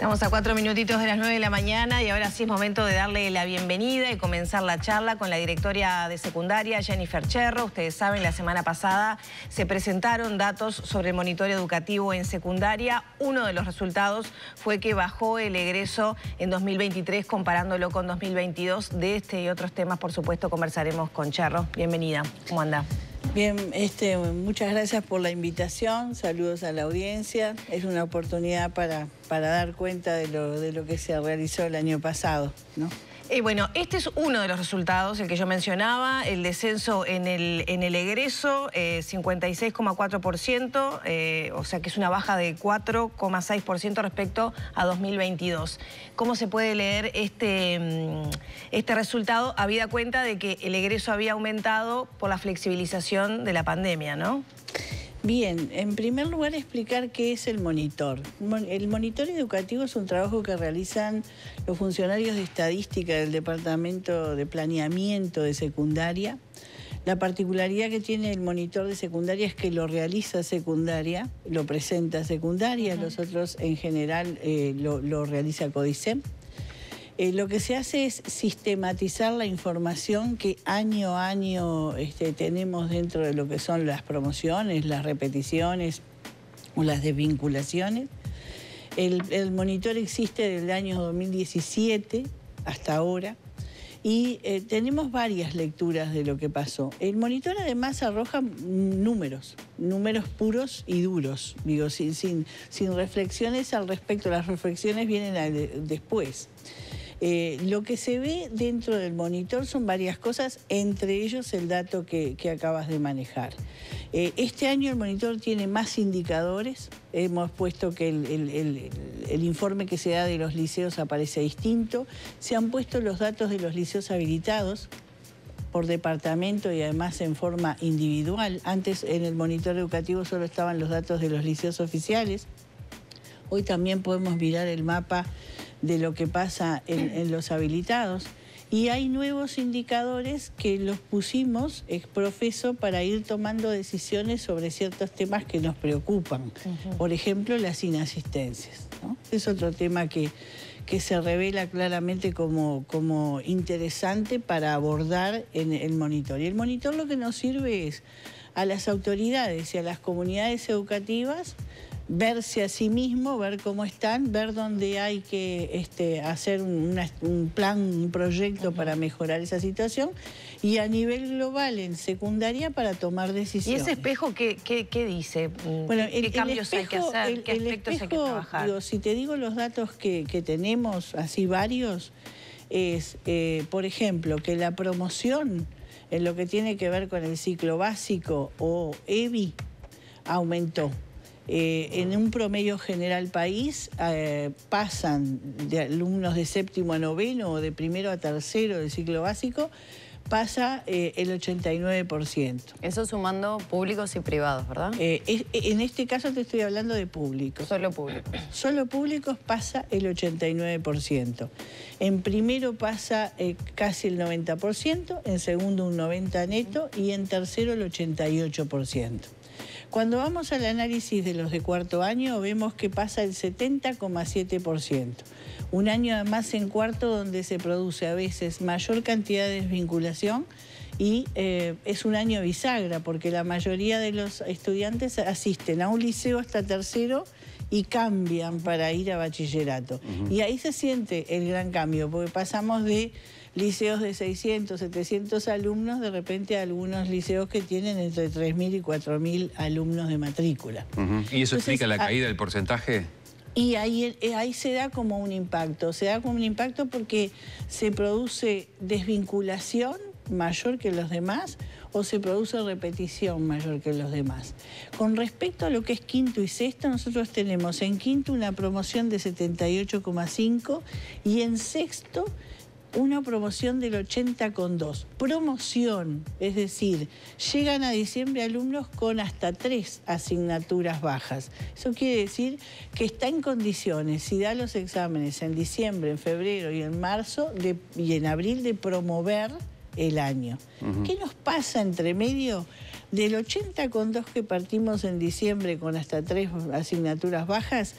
Estamos a 4 minutitos de las 9 de la mañana y ahora sí es momento de darle la bienvenida y comenzar la charla con la directora de secundaria, Jennifer Cherro. Ustedes saben, la semana pasada se presentaron datos sobre el monitoreo educativo en secundaria. Uno de los resultados fue que bajó el egreso en 2023 comparándolo con 2022. De este y otros temas, por supuesto, conversaremos con Cherro. Bienvenida. ¿Cómo anda? Bien, muchas gracias por la invitación, saludos a la audiencia. Es una oportunidad para dar cuenta de lo que se realizó el año pasado, ¿no? Bueno, este es uno de los resultados, el que yo mencionaba, el descenso en el egreso, 56,4%, o sea que es una baja de 4,6% respecto a 2022. ¿Cómo se puede leer este resultado, habida cuenta de que el egreso había aumentado por la flexibilización de la pandemia, ¿no? Bien, en primer lugar explicar qué es el monitor. El monitor educativo es un trabajo que realizan los funcionarios de estadística del Departamento de Planeamiento de Secundaria. La particularidad que tiene el monitor de secundaria es que lo realiza secundaria, lo presenta secundaria, los otros en general lo realiza CODICEM. Lo que se hace es sistematizar la información que año a año tenemos dentro de lo que son las promociones, las repeticiones o las desvinculaciones. El monitor existe desde el año 2017 hasta ahora y tenemos varias lecturas de lo que pasó. El monitor además arroja números puros y duros, digo, sin reflexiones al respecto. Las reflexiones vienen después. Lo que se ve dentro del monitor son varias cosas, entre ellos el dato que acabas de manejar. Este año el monitor tiene más indicadores. Hemos puesto que el informe que se da de los liceos aparece distinto. Se han puesto los datos de los liceos habilitados por departamento y además en forma individual. Antes en el monitor educativo solo estaban los datos de los liceos oficiales. Hoy también podemos mirar el mapa de lo que pasa en los habilitados. Y hay nuevos indicadores que los pusimos ex profeso para ir tomando decisiones sobre ciertos temas que nos preocupan. Por ejemplo, las inasistencias, ¿no? Es otro tema que se revela claramente como interesante para abordar en el monitor. Y el monitor lo que nos sirve es a las autoridades y a las comunidades educativas verse a sí mismo, ver cómo están, ver dónde hay que hacer un plan, un proyecto para mejorar esa situación y a nivel global en secundaria para tomar decisiones. ¿Y ese espejo qué dice? Bueno, ¿Qué cambios hay que hacer? ¿Qué aspectos hay que trabajar? Digo, si te digo los datos que tenemos, así varios, es, por ejemplo, que la promoción en lo que tiene que ver con el ciclo básico o EBI aumentó. En un promedio general país pasan de alumnos de séptimo a noveno o de primero a tercero del ciclo básico, pasa el 89%. Eso sumando públicos y privados, ¿verdad? En este caso te estoy hablando de públicos. Solo públicos. Solo públicos pasa el 89%. En primero pasa casi el 90%, en segundo un 90% neto y en tercero el 88%. Cuando vamos al análisis de los de cuarto año, vemos que pasa el 70,7%. Un año además en cuarto donde se produce a veces mayor cantidad de desvinculación y es un año bisagra porque la mayoría de los estudiantes asisten a un liceo hasta tercero y cambian para ir a bachillerato. Y ahí se siente el gran cambio porque pasamos de liceos de 600, 700 alumnos, de repente a algunos liceos que tienen entre 3.000 y 4.000 alumnos de matrícula. ¿Y eso explica la caída del porcentaje? Y ahí se da como un impacto. Se da como un impacto porque se produce desvinculación mayor que los demás o se produce repetición mayor que los demás. Con respecto a lo que es quinto y sexto, nosotros tenemos en quinto una promoción de 78,5 y en sexto una promoción del 80,2. Promoción, es decir, llegan a diciembre alumnos con hasta 3 asignaturas bajas. Eso quiere decir que está en condiciones, si da los exámenes en diciembre, en febrero y en marzo y en abril, de promover el año. ¿Qué nos pasa entre medio? Del 80,2 que partimos en diciembre con hasta 3 asignaturas bajas,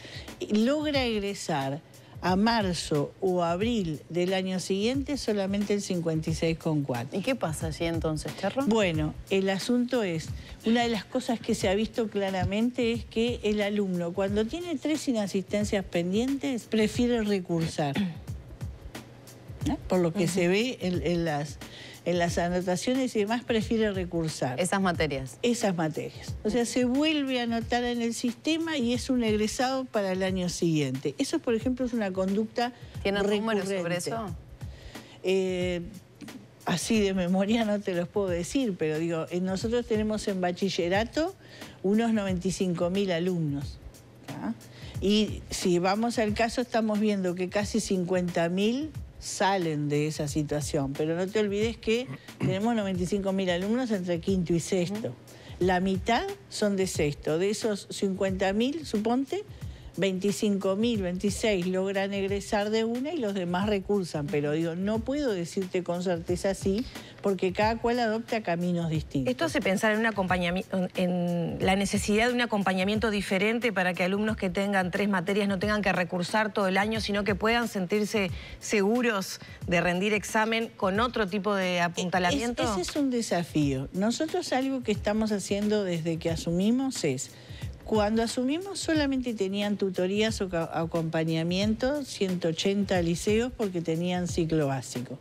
logra egresar A marzo o abril del año siguiente solamente el 56,4. ¿Y qué pasa allí entonces, Cherro? Bueno, el asunto es, una de las cosas que se ha visto claramente es que el alumno cuando tiene 3 inasistencias pendientes prefiere recursar. ¿No? Por lo que se ve en las anotaciones y demás, prefiere recursar. Esas materias. Esas materias. O sea, se vuelve a anotar en el sistema y es un egresado para el año siguiente. Eso, por ejemplo, es una conducta ¿Tienen recurrente. números sobre eso? Así de memoria no te los puedo decir, pero digo, nosotros tenemos en bachillerato unos 95.000 alumnos. ¿tá? Y si vamos al caso, estamos viendo que casi 50.000 salen de esa situación, pero no te olvides que tenemos 95.000 alumnos entre quinto y sexto. La mitad son de sexto. De esos 50.000, suponte, 25.000, 26 logran egresar de una y los demás recursan. Pero digo, no puedo decirte con certeza así, porque cada cual adopta caminos distintos. Esto hace pensar en un acompañamiento, en la necesidad de un acompañamiento diferente para que alumnos que tengan 3 materias no tengan que recursar todo el año, sino que puedan sentirse seguros de rendir examen con otro tipo de apuntalamiento. Ese es un desafío. Nosotros algo que estamos haciendo desde que asumimos es, cuando asumimos solamente tenían tutorías o acompañamiento 180 liceos porque tenían ciclo básico.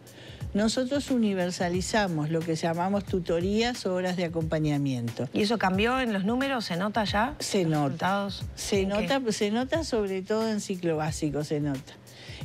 Nosotros universalizamos lo que llamamos tutorías o horas de acompañamiento. ¿Y eso cambió en los números? ¿Se nota ya? Se nota. ¿Resultados? Se nota sobre todo en ciclo básico, se nota.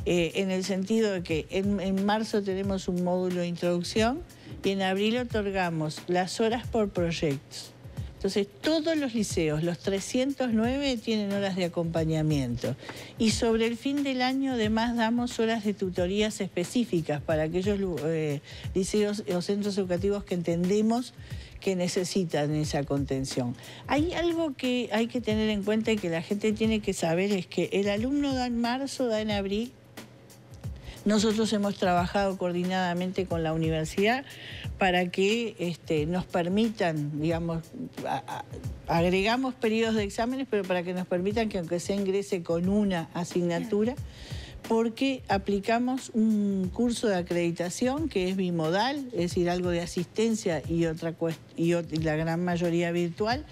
En el sentido de que en marzo tenemos un módulo de introducción y en abril otorgamos las horas por proyectos. Entonces, todos los liceos, los 309, tienen horas de acompañamiento. Y sobre el fin del año, además, damos horas de tutorías específicas para aquellos liceos o centros educativos que entendemos que necesitan esa contención. Hay algo que hay que tener en cuenta y que la gente tiene que saber, es que el alumno da en marzo, da en abril. Nosotros hemos trabajado coordinadamente con la universidad para que nos permitan, digamos, agregamos periodos de exámenes, pero para que nos permitan que aunque se ingrese con una asignatura, porque aplicamos un curso de acreditación que es bimodal, es decir, algo de asistencia y la gran mayoría virtual,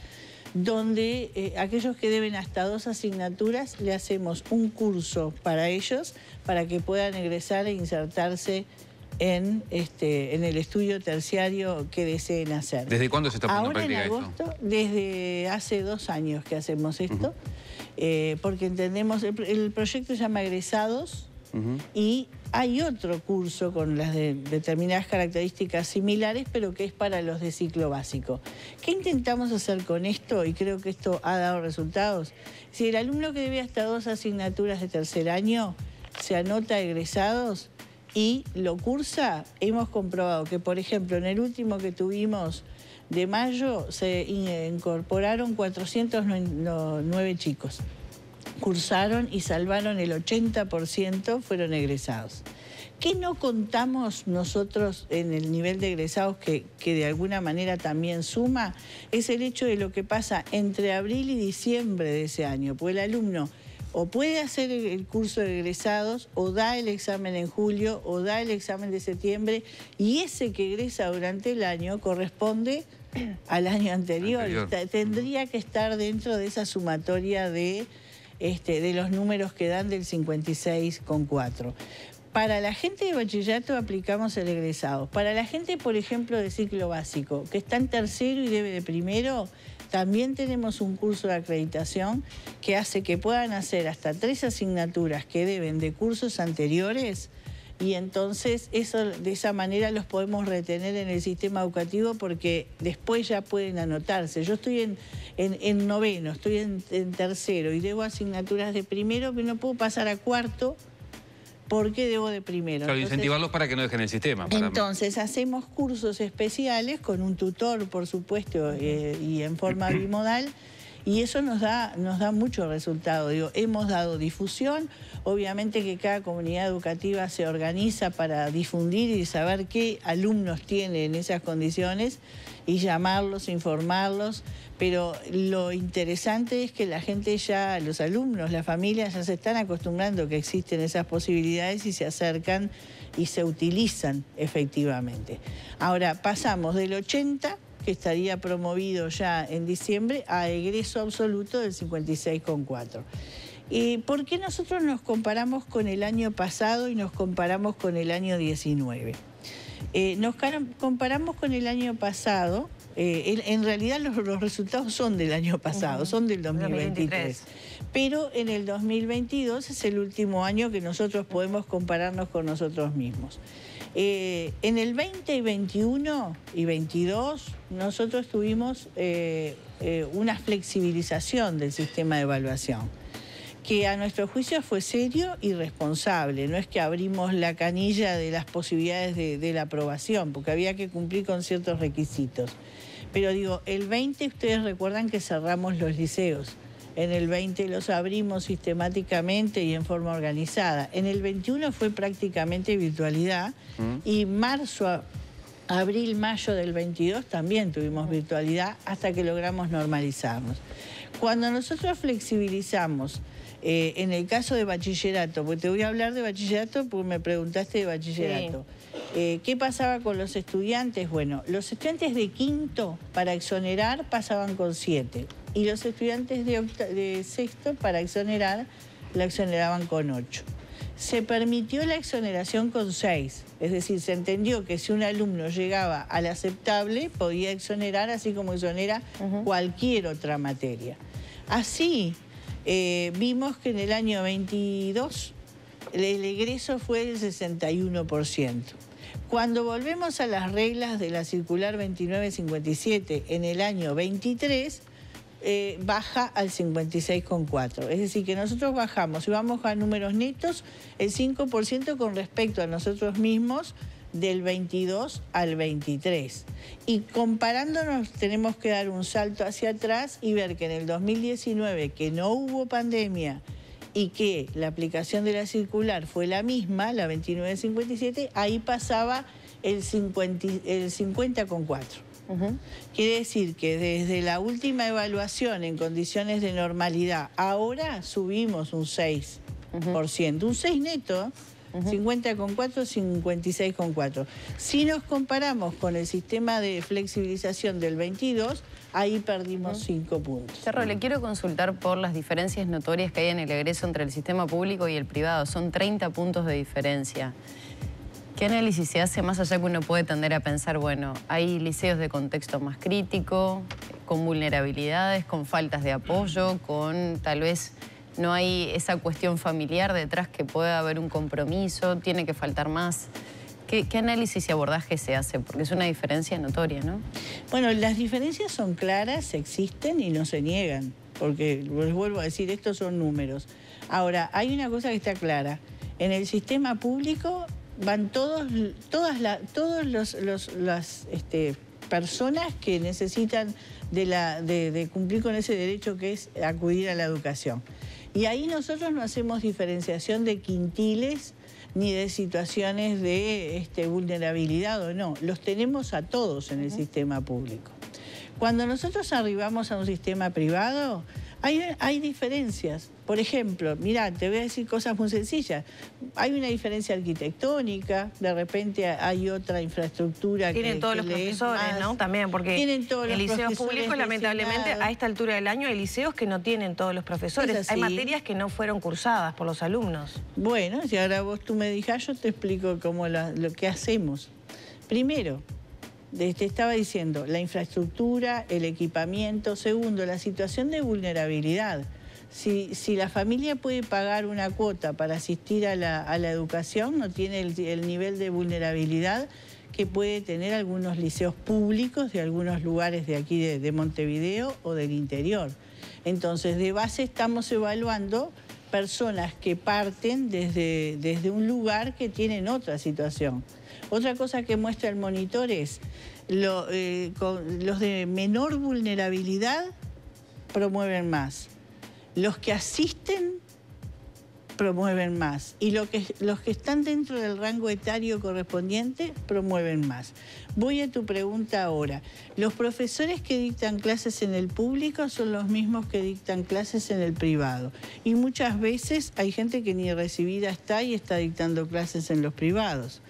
donde aquellos que deben hasta 2 asignaturas le hacemos un curso para ellos para que puedan egresar e insertarse en el estudio terciario que deseen hacer. ¿Desde cuándo se está poniendo en práctica agosto, esto? Desde hace 2 años que hacemos esto, porque entendemos, el proyecto se llama Egresados, y hay otro curso con las determinadas características similares, pero que es para los de ciclo básico. ¿Qué intentamos hacer con esto? Y creo que esto ha dado resultados. Si el alumno que debe hasta 2 asignaturas de tercer año se anota a Egresados y lo cursa, hemos comprobado que, por ejemplo, en el último que tuvimos de mayo, se incorporaron 409 chicos. Cursaron y salvaron el 80%, fueron egresados. ¿Qué no contamos nosotros en el nivel de egresados que de alguna manera también suma? Es el hecho de lo que pasa entre abril y diciembre de ese año, porque el alumno o puede hacer el curso de egresados, o da el examen en julio, o da el examen de septiembre, y ese que egresa durante el año corresponde al año anterior. Tendría que estar dentro de esa sumatoria de los números que dan del 56,4. Para la gente de bachillerato aplicamos el egresado. Para la gente, por ejemplo, de ciclo básico, que está en tercero y debe de primero, también tenemos un curso de acreditación que hace que puedan hacer hasta 3 asignaturas que deben de cursos anteriores, y entonces de esa manera los podemos retener en el sistema educativo porque después ya pueden anotarse. Yo estoy en noveno, estoy en tercero y debo asignaturas de primero, pero no puedo pasar a cuarto porque debo de primero. Claro, entonces, incentivarlos para que no dejen el sistema. Entonces hacemos cursos especiales con un tutor, por supuesto, y en forma bimodal, Y eso nos da mucho resultado. Digo, hemos dado difusión, obviamente que cada comunidad educativa se organiza para difundir y saber qué alumnos tiene en esas condiciones y llamarlos, informarlos, pero lo interesante es que la gente ya, los alumnos, las familias ya se están acostumbrando que existen esas posibilidades y se acercan y se utilizan efectivamente. Ahora, pasamos del 80%, que estaría promovido ya en diciembre, a egreso absoluto del 56,4%. ¿Por qué nosotros nos comparamos con el año pasado y nos comparamos con el año 19? Nos comparamos con el año pasado, en realidad los resultados son del año pasado, son del 2023. Pero en el 2022 es el último año que nosotros podemos compararnos con nosotros mismos. En el 20 y 21 y 22 nosotros tuvimos una flexibilización del sistema de evaluación, que a nuestro juicio fue serio y responsable. No es que abrimos la canilla de las posibilidades de la aprobación, porque había que cumplir con ciertos requisitos. Pero digo, el 20 ustedes recuerdan que cerramos los liceos. En el 20 los abrimos sistemáticamente y en forma organizada. En el 21 fue prácticamente virtualidad y marzo, abril, mayo del 22 también tuvimos virtualidad hasta que logramos normalizarnos. Cuando nosotros flexibilizamos, en el caso de bachillerato, porque te voy a hablar de bachillerato porque me preguntaste de bachillerato. Sí. ¿Qué pasaba con los estudiantes? Bueno, los estudiantes de quinto para exonerar pasaban con 7 y los estudiantes de sexto para exonerar la exoneraban con 8. Se permitió la exoneración con 6, es decir, se entendió que si un alumno llegaba al aceptable podía exonerar así como exonera cualquier otra materia. Así vimos que en el año 22 el egreso fue del 61%. Cuando volvemos a las reglas de la circular 2957 en el año 23, baja al 56,4%. Es decir, que nosotros bajamos, y vamos a números netos, el 5% con respecto a nosotros mismos del 22 al 23. Y comparándonos tenemos que dar un salto hacia atrás y ver que en el 2019, que no hubo pandemia, y que la aplicación de la circular fue la misma, la 2957, ahí pasaba el 50,4%. Quiere decir que desde la última evaluación en condiciones de normalidad, ahora subimos un 6%, un 6 neto, 50,4, 56,4. Si nos comparamos con el sistema de flexibilización del 22, ahí perdimos 5 puntos. Cerro, le quiero consultar por las diferencias notorias que hay en el egreso entre el sistema público y el privado. Son 30 puntos de diferencia. ¿Qué análisis se hace más allá que uno puede tender a pensar, bueno, hay liceos de contexto más crítico, con vulnerabilidades, con faltas de apoyo, con tal vez no hay esa cuestión familiar detrás que pueda haber un compromiso, tiene que faltar más? ¿Qué análisis y abordaje se hace? Porque es una diferencia notoria, ¿no? Bueno, las diferencias son claras, existen y no se niegan, porque les vuelvo a decir, estos son números. Ahora, hay una cosa que está clara. En el sistema público van todas las personas que necesitan de cumplir con ese derecho que es acudir a la educación. Y ahí nosotros no hacemos diferenciación de quintiles ni de situaciones de vulnerabilidad o no. Los tenemos a todos en el sistema público. Cuando nosotros arribamos a un sistema privado, hay diferencias. Por ejemplo, mirá, te voy a decir cosas muy sencillas. Hay una diferencia arquitectónica, de repente hay otra infraestructura que tienen todos los profesores, ¿no? También, porque en liceos públicos, lamentablemente, a esta altura del año hay liceos que no tienen todos los profesores. Hay materias que no fueron cursadas por los alumnos. Bueno, si ahora tú me digas, yo te explico cómo lo que hacemos. Primero, te estaba diciendo, la infraestructura, el equipamiento. Segundo, la situación de vulnerabilidad. Si la familia puede pagar una cuota para asistir a la educación, no tiene el nivel de vulnerabilidad que puede tener algunos liceos públicos de algunos lugares de aquí de Montevideo o del interior. Entonces, de base estamos evaluando personas que parten desde un lugar que tienen otra situación. Otra cosa que muestra el monitor es los de menor vulnerabilidad promueven más. Los que asisten promueven más. Y los que están dentro del rango etario correspondiente promueven más. Voy a tu pregunta ahora. Los profesores que dictan clases en el público son los mismos que dictan clases en el privado. Y muchas veces hay gente que ni recibida está y está dictando clases en los privados.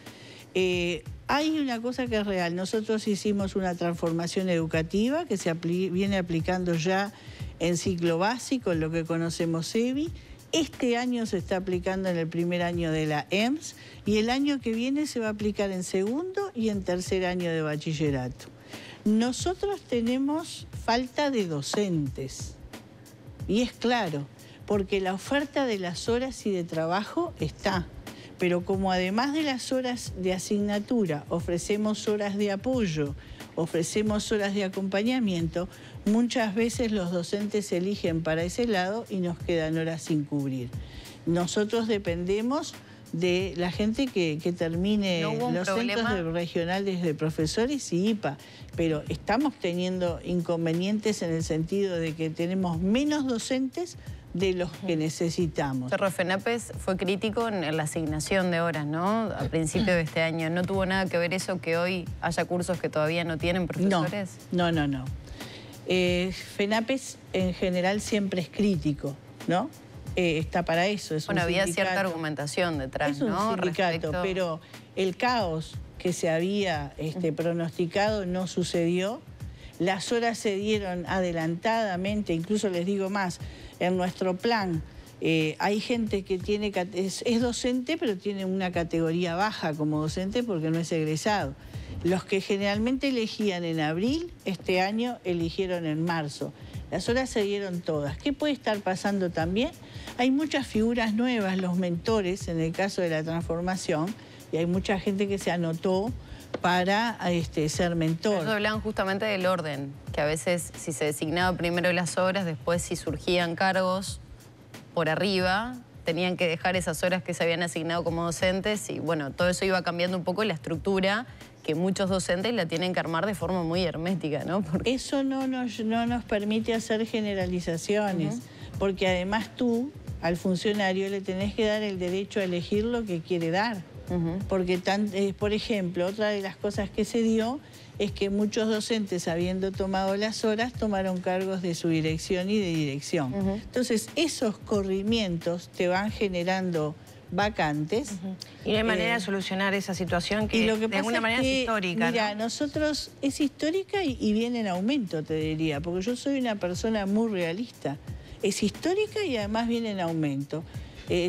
Hay una cosa que es real. Nosotros hicimos una transformación educativa que se viene aplicando ya en ciclo básico, en lo que conocemos EBI. Este año se está aplicando en el primer año de la EMS y el año que viene se va a aplicar en segundo y en tercer año de bachillerato. Nosotros tenemos falta de docentes y es claro, porque la oferta de las horas y de trabajo está. Pero como además de las horas de asignatura ofrecemos horas de apoyo, ofrecemos horas de acompañamiento, muchas veces los docentes eligen para ese lado y nos quedan horas sin cubrir. Nosotros dependemos de la gente que termine los centros regionales de profesores y IPA, pero estamos teniendo inconvenientes en el sentido de que tenemos menos docentes de los que necesitamos. Cerro FENAPES fue crítico en la asignación de horas, ¿no? A principio de este año. ¿No tuvo nada que ver eso que hoy haya cursos que todavía no tienen profesores? No. FENAPES en general siempre es crítico, ¿no? Está para eso, es un había sindicato. Cierta argumentación detrás, ¿no? Es un sindicato, pero el caos que se había pronosticado no sucedió. Las horas se dieron adelantadamente, incluso les digo más, en nuestro plan hay gente que es docente, pero tiene una categoría baja como docente porque no es egresado. Los que generalmente elegían en abril, este año eligieron en marzo. Las horas se dieron todas. ¿Qué puede estar pasando también? Hay muchas figuras nuevas, los mentores, en el caso de la transformación, y hay mucha gente que se anotó para ser mentor. Eso hablaban justamente del orden, que a veces si se designaba primero las horas, después si surgían cargos por arriba, tenían que dejar esas horas que se habían asignado como docentes y bueno, todo eso iba cambiando un poco la estructura que muchos docentes la tienen que armar de forma muy hermética, ¿no? Porque eso no nos permite hacer generalizaciones, porque además tú, al funcionario, le tenés que dar el derecho a elegir lo que quiere dar. Porque, por ejemplo, otra de las cosas que se dio es que muchos docentes, habiendo tomado las horas, tomaron cargos de subdirección y de dirección. Entonces, esos corrimientos te van generando vacantes. Y no hay manera de solucionar esa situación que de alguna manera es histórica. Mira, nosotros es histórica y viene en aumento, te diría, porque yo soy una persona muy realista. Es histórica y además viene en aumento.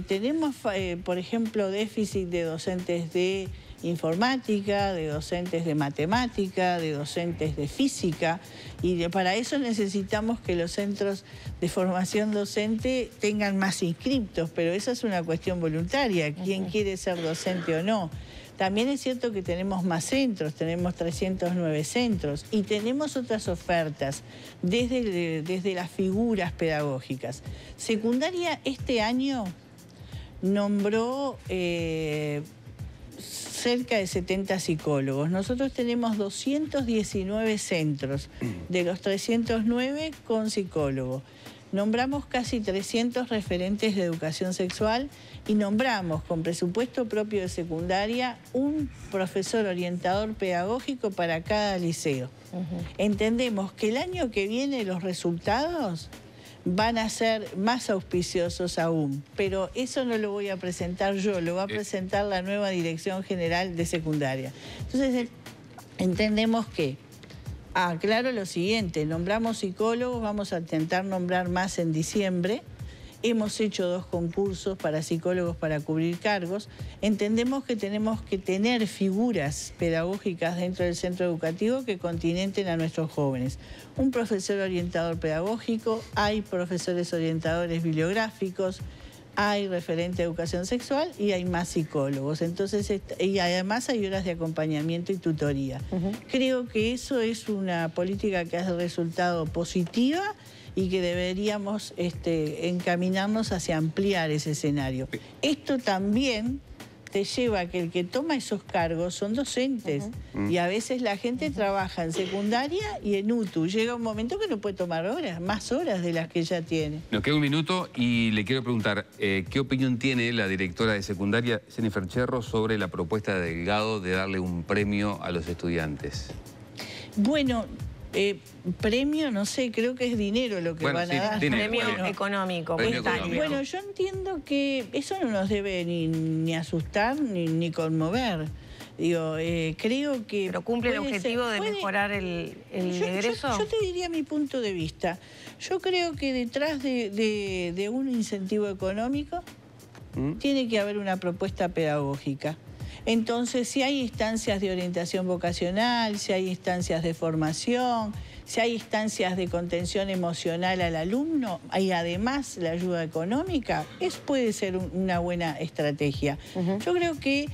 Tenemos, por ejemplo, déficit de docentes de informática, de docentes de matemática, de docentes de física, y para eso necesitamos que los centros de formación docente tengan más inscriptos, pero esa es una cuestión voluntaria, quién quiere ser docente o no. También es cierto que tenemos más centros, tenemos 309 centros y tenemos otras ofertas desde las figuras pedagógicas. Secundaria este año nombró cerca de 70 psicólogos. Nosotros tenemos 219 centros, de los 309 con psicólogo. Nombramos casi 300 referentes de educación sexual y nombramos con presupuesto propio de secundaria un profesor orientador pedagógico para cada liceo. Entendemos que el año que viene los resultados van a ser más auspiciosos aún, pero eso no lo voy a presentar yo, lo va a presentar la nueva Dirección General de Secundaria. Entonces, entendemos que, claro, lo siguiente, nombramos psicólogos, vamos a intentar nombrar más en diciembre. Hemos hecho 2 concursos para psicólogos para cubrir cargos. Entendemos que tenemos que tener figuras pedagógicas dentro del centro educativo que continenten a nuestros jóvenes. Un profesor orientador pedagógico, hay profesores orientadores bibliográficos, hay referente de educación sexual y hay más psicólogos. Entonces, y además hay horas de acompañamiento y tutoría. Creo que eso es una política que ha resultado positiva y que deberíamos encaminarnos hacia ampliar ese escenario. Esto también te lleva a que el que toma esos cargos son docentes. Y a veces la gente trabaja en secundaria y en UTU. Llega un momento que no puede tomar horas, más horas de las que ya tiene. Nos queda un minuto y le quiero preguntar, ¿qué opinión tiene la directora de secundaria, Jennifer Cherro, sobre la propuesta de Delgado de darle un premio a los estudiantes? Bueno, premio, no sé, creo que es dinero lo que van a dar. Premio económico. Bueno, yo entiendo que eso no nos debe ni asustar ni conmover. Digo, creo que... ¿Pero cumple el objetivo de mejorar el egreso? Yo te diría mi punto de vista. Yo creo que detrás de un incentivo económico tiene que haber una propuesta pedagógica. Entonces, si hay instancias de orientación vocacional, si hay instancias de formación, si hay instancias de contención emocional al alumno y además la ayuda económica, puede ser una buena estrategia. Yo creo que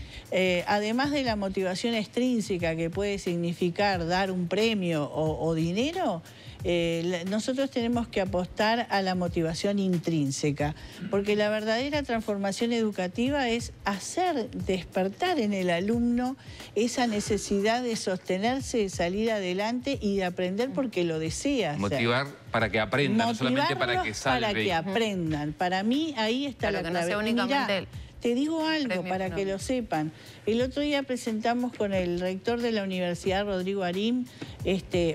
además de la motivación extrínseca que puede significar dar un premio o dinero, nosotros tenemos que apostar a la motivación intrínseca, porque la verdadera transformación educativa es hacer despertar en el alumno esa necesidad de sostenerse, de salir adelante y de aprender porque lo desea. Motivar para que aprendan, no solamente para que salven. Para que aprendan. Para mí ahí está la clave. No sea únicamente él. Te digo algo para que lo sepan. El otro día presentamos con el rector de la Universidad, Rodrigo Arim,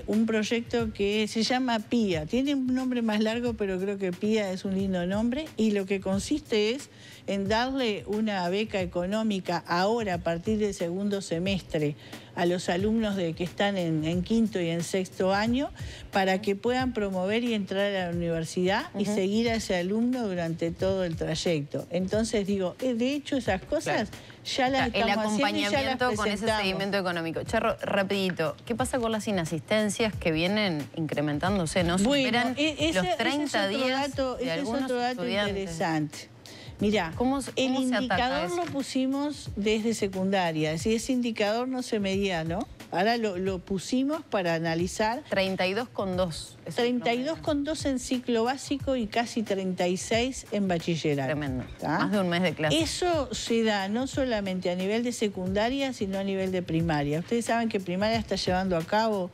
un proyecto que se llama PIA. Tiene un nombre más largo, pero creo que PIA es un lindo nombre. Y lo que consiste es en darle una beca económica ahora, a partir del segundo semestre, a los alumnos que están en quinto y en sexto año, para que puedan promover y entrar a la universidad y seguir a ese alumno durante todo el trayecto. Entonces digo, de hecho esas cosas ya las estamos haciendo y ya las presentamos. Con ese seguimiento económico. Cherro, rapidito, ¿qué pasa con las inasistencias que vienen incrementándose? ¿No superan los 30 días de algunos estudiantes? Ese es otro dato interesante. Mirá, el indicador lo pusimos desde secundaria, es decir, ese indicador no se medía, ¿no? Ahora lo pusimos para analizar. 32,2. 32,2 en ciclo básico y casi 36 en bachillerato. Tremendo. Más de un mes de clase. Eso se da no solamente a nivel de secundaria, sino a nivel de primaria. Ustedes saben que primaria está llevando a cabo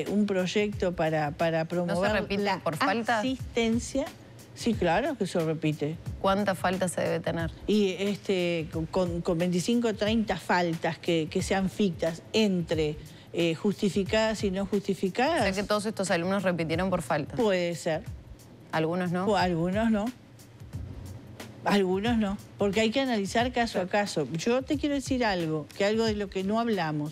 un proyecto para promover ¿No se repite la por faltas? Asistencia. Sí, claro que se repite. ¿Cuántas faltas se debe tener? Y con 25 o 30 faltas que sean fictas entre justificadas y no justificadas. O sea que todos estos alumnos repitieron por falta. Puede ser. ¿Algunos no? O algunos no. Algunos no. Porque hay que analizar caso a caso. Yo te quiero decir algo de lo que no hablamos.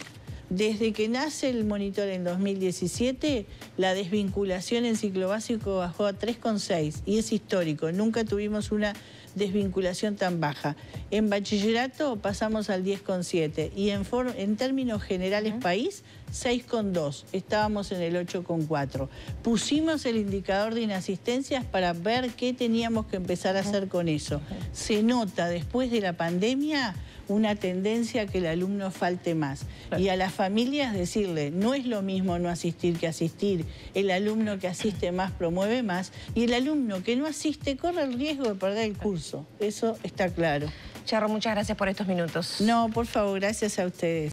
Desde que nace el monitor en 2017, la desvinculación en ciclo básico bajó a 3,6 y es histórico. Nunca tuvimos una desvinculación tan baja. En bachillerato pasamos al 10,7 y en términos generales país, 6,2. Estábamos en el 8,4. Pusimos el indicador de inasistencias para ver qué teníamos que empezar a hacer con eso. Se nota después de la pandemia una tendencia a que el alumno falte más. Y a las familias decirle, no es lo mismo no asistir que asistir. El alumno que asiste más promueve más y el alumno que no asiste corre el riesgo de perder el curso. Eso está claro. Cherro, muchas gracias por estos minutos. No, por favor, gracias a ustedes.